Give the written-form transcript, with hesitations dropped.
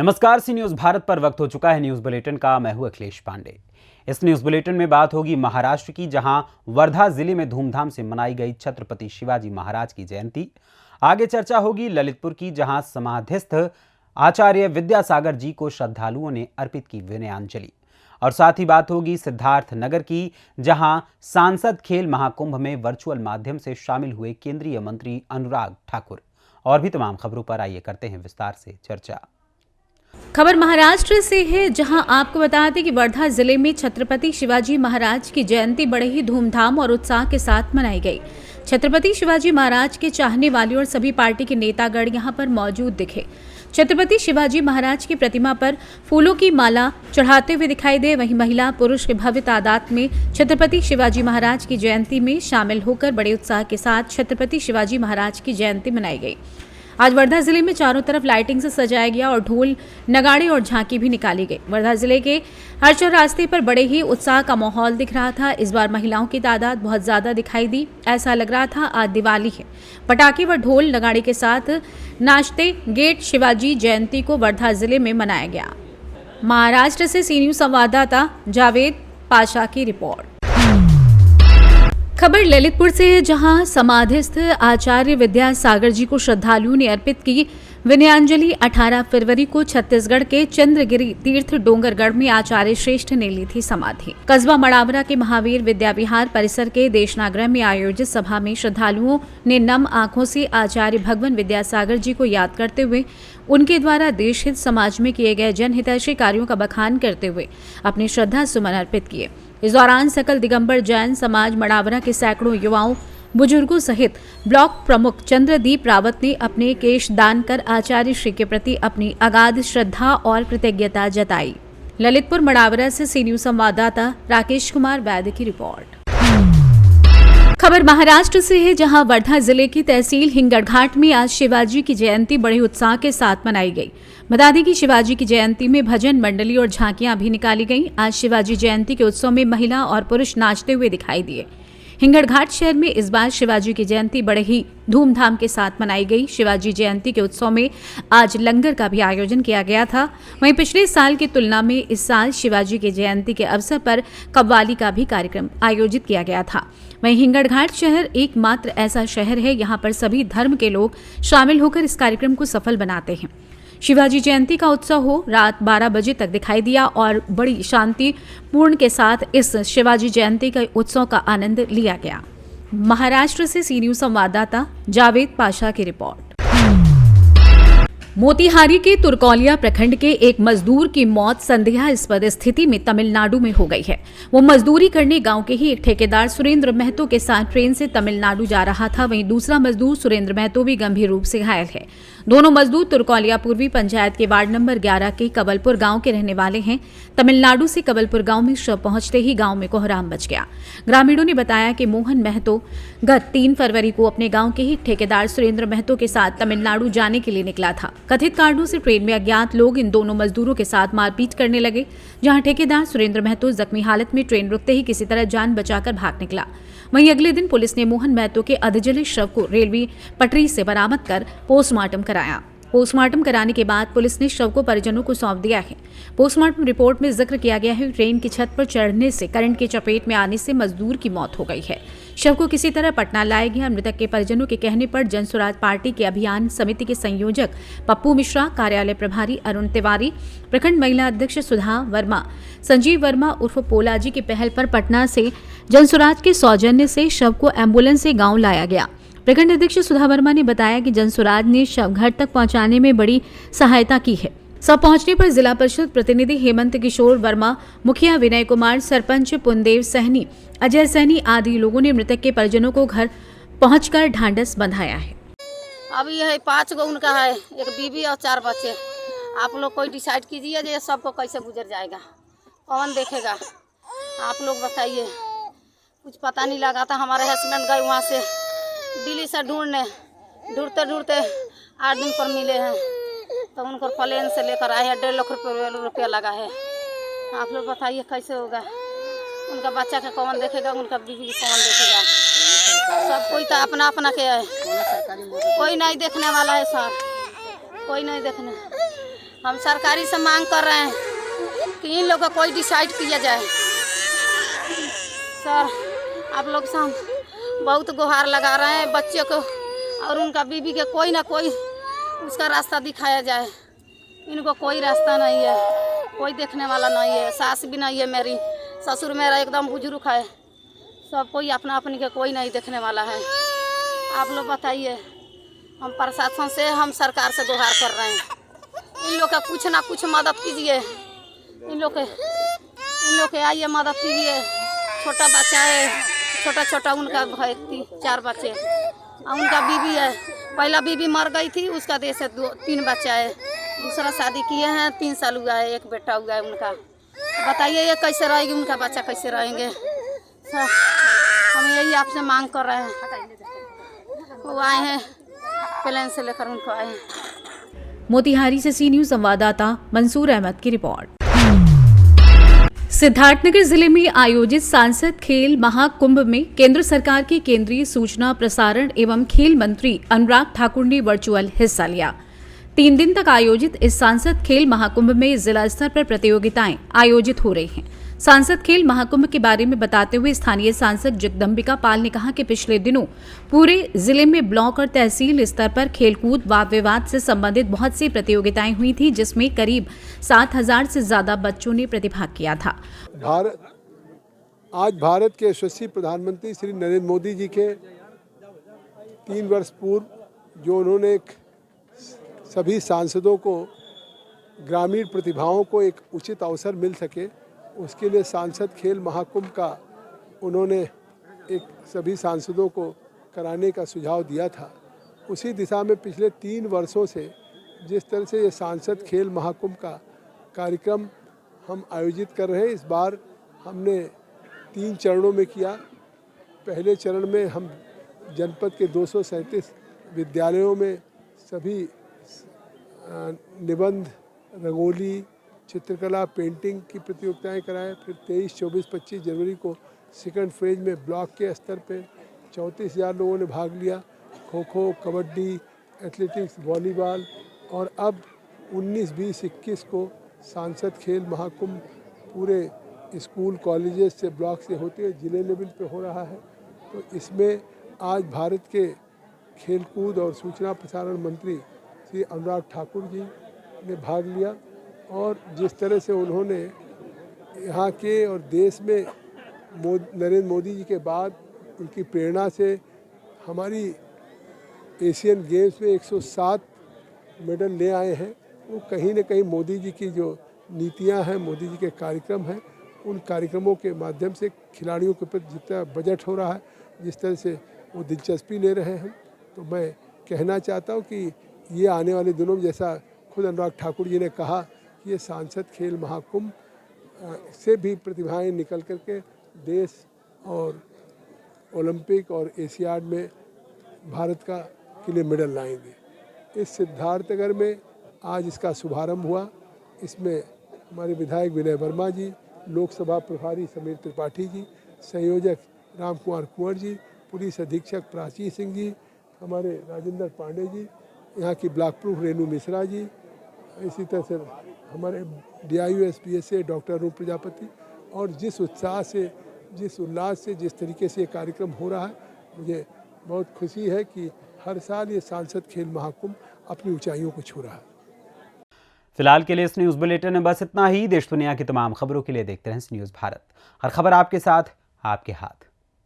नमस्कार, सी न्यूज भारत पर वक्त हो चुका है न्यूज बुलेटिन का। मैं हूं अखिलेश पांडे। इस न्यूज बुलेटिन में बात होगी महाराष्ट्र की, जहां वर्धा जिले में धूमधाम से मनाई गई छत्रपति शिवाजी महाराज की जयंती। आगे चर्चा होगी ललितपुर की, जहां समाधिस्थ आचार्य विद्यासागर जी को श्रद्धालुओं ने अर्पित की विनयाञ्जलि। और साथ ही बात होगी सिद्धार्थ नगर की, जहां सांसद खेल महाकुंभ में वर्चुअल माध्यम से शामिल हुए केंद्रीय मंत्री अनुराग ठाकुर। और भी तमाम खबरों पर आइए करते हैं विस्तार से चर्चा। खबर महाराष्ट्र से है, जहां आपको बता दें कि वर्धा जिले में छत्रपति शिवाजी महाराज की जयंती बड़े ही धूमधाम और उत्साह के साथ मनाई गई। छत्रपति शिवाजी महाराज के चाहने वाले और सभी पार्टी के नेतागण यहां पर मौजूद दिखे। छत्रपति शिवाजी महाराज की प्रतिमा पर फूलों की माला चढ़ाते हुए दिखाई दे। वहीं महिला पुरुष के भव्य तादाद में छत्रपति शिवाजी महाराज की जयंती में शामिल होकर बड़े उत्साह के साथ छत्रपति शिवाजी महाराज की जयंती मनाई गई। आज वर्धा जिले में चारों तरफ लाइटिंग से सजाया गया और ढोल नगाड़े और झांकी भी निकाली गई। वर्धा जिले के हर चौरास्ते पर बड़े ही उत्साह का माहौल दिख रहा था। इस बार महिलाओं की तादाद बहुत ज्यादा दिखाई दी। ऐसा लग रहा था आज दिवाली है। पटाखे व ढोल नगाड़े के साथ नाचते गेट शिवाजी जयंती को वर्धा जिले में मनाया गया। महाराष्ट्र से सी न्यूज संवाददाता जावेद पाशा की रिपोर्ट। खबर ललितपुर से है, जहां समाधिस्थ आचार्य विद्यासागर जी को श्रद्धालुओं ने अर्पित की विनयाञ्जलि। 18 फरवरी को छत्तीसगढ़ के चंद्रगिरी तीर्थ डोंगरगढ़ में आचार्य श्रेष्ठ ने ली थी समाधि। कस्बा मड़ावरा के महावीर विद्या विहार परिसर के देशनागृह में आयोजित सभा में श्रद्धालुओं ने नम आंखों से आचार्य भगवान विद्यासागर जी को याद करते हुए उनके द्वारा देश हित समाज में किए गए जनहितैषी कार्यों का बखान करते हुए अपनी श्रद्धा सुमन अर्पित किए। इस दौरान सकल दिगंबर जैन समाज मड़ावरा के सैकड़ों युवाओं बुजुर्गों सहित ब्लॉक प्रमुख चंद्रदीप रावत ने अपने केश दान कर आचार्य श्री के प्रति अपनी अगाध श्रद्धा और कृतज्ञता जताई। ललितपुर मड़ावरा से सी न्यूज संवाददाता राकेश कुमार वैद्य की रिपोर्ट। खबर महाराष्ट्र से है, जहां वर्धा जिले की तहसील हिंगड़घाट में आज शिवाजी की जयंती बड़े उत्साह के साथ मनाई गई। बता दें कि शिवाजी की जयंती में भजन मंडली और झांकियां भी निकाली गईं। आज शिवाजी जयंती के उत्सव में महिला और पुरुष नाचते हुए दिखाई दिए। हिंगड़घाट शहर में इस बार शिवाजी की जयंती बड़े ही धूमधाम के साथ मनाई गई। शिवाजी जयंती के उत्सव में आज लंगर का भी आयोजन किया गया था। वहीं पिछले साल की तुलना में इस साल शिवाजी की जयंती के अवसर पर कव्वाली का भी कार्यक्रम आयोजित किया गया था। वहीं हिंगड़घाट शहर एकमात्र ऐसा शहर है, यहाँ पर सभी धर्म के लोग शामिल होकर इस कार्यक्रम को सफल बनाते हैं। शिवाजी जयंती का उत्सव हो रात 12 बजे तक दिखाई दिया और बड़ी शांतिपूर्ण के साथ इस शिवाजी जयंती के उत्सव का आनंद लिया गया। महाराष्ट्र से सी न्यूज संवाददाता जावेद पाशा की रिपोर्ट। मोतिहारी के तुरकौलिया प्रखंड के एक मजदूर की मौत संदेहास्पद स्थिति में तमिलनाडु में हो गई है। वो मजदूरी करने गांव के ही एक ठेकेदार सुरेंद्र महतो के साथ ट्रेन से तमिलनाडु जा रहा था। वहीं दूसरा मजदूर सुरेंद्र महतो भी गंभीर रूप से घायल है। दोनों मजदूर तुरकौलिया पूर्वी पंचायत के वार्ड नंबर 11 के कबलपुर गांव के रहने वाले हैं। तमिलनाडु से कबलपुर गांव में शव पहुंचते ही गांव में कोहराम मच गया। ग्रामीणों ने बताया कि मोहन महतो गत 3 फरवरी को अपने गांव के ही ठेकेदार सुरेंद्र महतो के साथ तमिलनाडु जाने के लिए निकला था। कथित कारणों से ट्रेन में अज्ञात लोग इन दोनों मजदूरों के साथ मारपीट करने लगे, जहां ठेकेदार सुरेंद्र महतो जख्मी हालत में ट्रेन रुकते ही किसी तरह जान बचाकर भाग निकला। वहीं अगले दिन पुलिस ने मोहन महतो के अधजले शव को रेलवे पटरी से बरामद कर पोस्टमार्टम कराया। पोस्टमार्टम कराने के बाद पुलिस ने शव को परिजनों को सौंप दिया है। पोस्टमार्टम रिपोर्ट में जिक्र किया गया है कि ट्रेन की छत पर चढ़ने से करंट की चपेट में आने से मजदूर की मौत हो गई है। शव को किसी तरह पटना लाया गया। मृतक के परिजनों के कहने पर जनसुराज पार्टी के अभियान समिति के संयोजक पप्पू मिश्रा, कार्यालय प्रभारी अरुण तिवारी, प्रखंड महिला अध्यक्ष सुधा वर्मा, संजीव वर्मा उर्फ पोला जी की पहल पर पटना से जनसुराज के सौजन्य से शव को एम्बुलेंस से गाँव लाया गया। प्रखंड अध्यक्ष सुधा वर्मा ने बताया कि जनसुराज ने शव घर तक पहुंचाने में बड़ी सहायता की है। शव पहुंचने पर जिला परिषद प्रतिनिधि हेमंत किशोर वर्मा, मुखिया विनय कुमार, सरपंच पुनदेव सहनी, अजय सहनी आदि लोगों ने मृतक के परिजनों को घर पहुंचकर ढांढस बंधाया है। अभी यह 5 गो उनका है, एक बीवी और 4 बच्चे। आप लोग कोई डिसाइड कीजिए ये सबको कैसे गुजर जाएगा, कौन देखेगा, आप लोग बताइए। कुछ पता नहीं लगा था। हमारे हस्बैंड गए वहाँ से दिल्ली से ढूंढते 8 दिन पर मिले हैं, तो उनको प्लेन से लेकर आए हैं। 1.5 लाख रुपया लगा है। आप लोग बताइए कैसे होगा। उनका बच्चा का कौन देखेगा, उनका बीवी की कौन देखेगा। सब कोई तो अपना अपना के है, कोई नहीं देखने वाला है सर, कोई नहीं देखने। हम सरकारी से मांग कर रहे हैं कि इन लोग का कोई डिसाइड किया जाए। सर आप लोग से हम बहुत गुहार लगा रहे हैं बच्चे को और उनका बीबी के कोई ना कोई उसका रास्ता दिखाया जाए। इनको कोई रास्ता नहीं है, कोई देखने वाला नहीं है। सास भी नहीं है मेरी, ससुर मेरा एकदम बुजुर्ग है, सब कोई अपना अपनी के कोई नहीं देखने वाला है। आप लोग बताइए, हम प्रशासन से हम सरकार से गुहार कर रहे हैं, इन लोग का कुछ ना कुछ मदद कीजिए। इन लोग के आइए मदद कीजिए। छोटा बच्चा है, छोटा छोटा उनका भाई 4 बच्चे और उनका बीबी है। पहला बीबी मर गई थी, उसका देश से 3 बच्चा है। दूसरा शादी किए हैं, 3 साल हुआ है, 1 बेटा हुआ है उनका। बताइए ये कैसे रहेगी, उनका बच्चा कैसे रहेंगे। सर हम यही आपसे मांग कर रहे हैं। वो आए हैं प्लेन से लेकर, उनको आए हैं। मोतिहारी से सी न्यूज संवाददाता मंसूर अहमद की रिपोर्ट। सिद्धार्थनगर जिले में आयोजित सांसद खेल महाकुंभ में केंद्र सरकार के केंद्रीय सूचना प्रसारण एवं खेल मंत्री अनुराग ठाकुर ने वर्चुअल हिस्सा लिया। 3 दिन तक आयोजित इस सांसद खेल महाकुंभ में जिला स्तर पर प्रतियोगिताएं आयोजित हो रही हैं। सांसद खेल महाकुंभ के बारे में बताते हुए स्थानीय सांसद जगदम्बिका पाल ने कहा कि पिछले दिनों पूरे जिले में ब्लॉक और तहसील स्तर पर खेलकूद वाद विवाद से संबंधित बहुत सी प्रतियोगिताएं हुई थी, जिसमें करीब 7,000 से ज्यादा बच्चों ने प्रतिभाग किया था। आज भारत के यशस्वी प्रधानमंत्री श्री नरेंद्र मोदी जी के 3 वर्ष पूर्व जो उन्होंने सभी सांसदों को ग्रामीण प्रतिभाओं को एक उचित अवसर मिल सके, उसके लिए सांसद खेल महाकुंभ का उन्होंने एक सभी सांसदों को कराने का सुझाव दिया था। उसी दिशा में पिछले 3 वर्षों से जिस तरह से ये सांसद खेल महाकुंभ का कार्यक्रम हम आयोजित कर रहे हैं, इस बार हमने 3 चरणों में किया। पहले चरण में हम जनपद के 237 विद्यालयों में सभी निबंध, रंगोली, चित्रकला, पेंटिंग की प्रतियोगिताएं कराएं। फिर 23, 24, 25 जनवरी को सेकंड फेज में ब्लॉक के स्तर पे 34,000 लोगों ने भाग लिया। खो खो, कबड्डी, एथलेटिक्स, वॉलीबॉल और अब 19, 20, 21 को सांसद खेल महाकुंभ पूरे स्कूल, कॉलेजेस से, ब्लॉक से होते हुए जिले लेवल पे हो रहा है। तो इसमें आज भारत के खेलकूद और सूचना प्रसारण मंत्री श्री अनुराग ठाकुर जी ने भाग लिया और जिस तरह से उन्होंने यहाँ के और देश में नरेंद्र मोदी जी के बाद उनकी प्रेरणा से हमारी एशियन गेम्स में 107 मेडल ले आए हैं, वो कहीं न कहीं मोदी जी की जो नीतियाँ हैं, मोदी जी के कार्यक्रम हैं, उन कार्यक्रमों के माध्यम से खिलाड़ियों के प्रति जितना बजट हो रहा है, जिस तरह से वो दिलचस्पी ले रहे हैं, तो मैं कहना चाहता हूँ कि ये आने वाले दिनों में, जैसा खुद अनुराग ठाकुर जी ने कहा, ये सांसद खेल महाकुंभ से भी प्रतिभाएं निकल करके देश और ओलंपिक और एशियाड में भारत के लिए मेडल लाएंगे। इस सिद्धार्थनगर में आज इसका शुभारंभ हुआ। इसमें हमारे विधायक विनय वर्मा जी, लोकसभा प्रभारी समीर त्रिपाठी जी, संयोजक राम कुमार कुंवर जी, पुलिस अधीक्षक प्राची सिंह जी, हमारे राजेंद्र पांडे जी, यहाँ की ब्लॉक प्रमुख रेणु मिश्रा जी, इसी तरह से हमारे DIU-SPSA डॉक्टर रूप प्रजापति। और जिस उत्साह से, जिस उल्लास से, जिस तरीके से ये कार्यक्रम हो रहा है, मुझे बहुत खुशी है कि हर साल ये सांसद खेल महाकुंभ अपनी ऊंचाइयों को छू रहा है। फिलहाल के लिए इस न्यूज़ बुलेटिन में बस इतना ही। देश दुनिया की तमाम खबरों के लिए देखते रहें इस न्यूज़ भारत। हर खबर आपके साथ, आपके हाथ।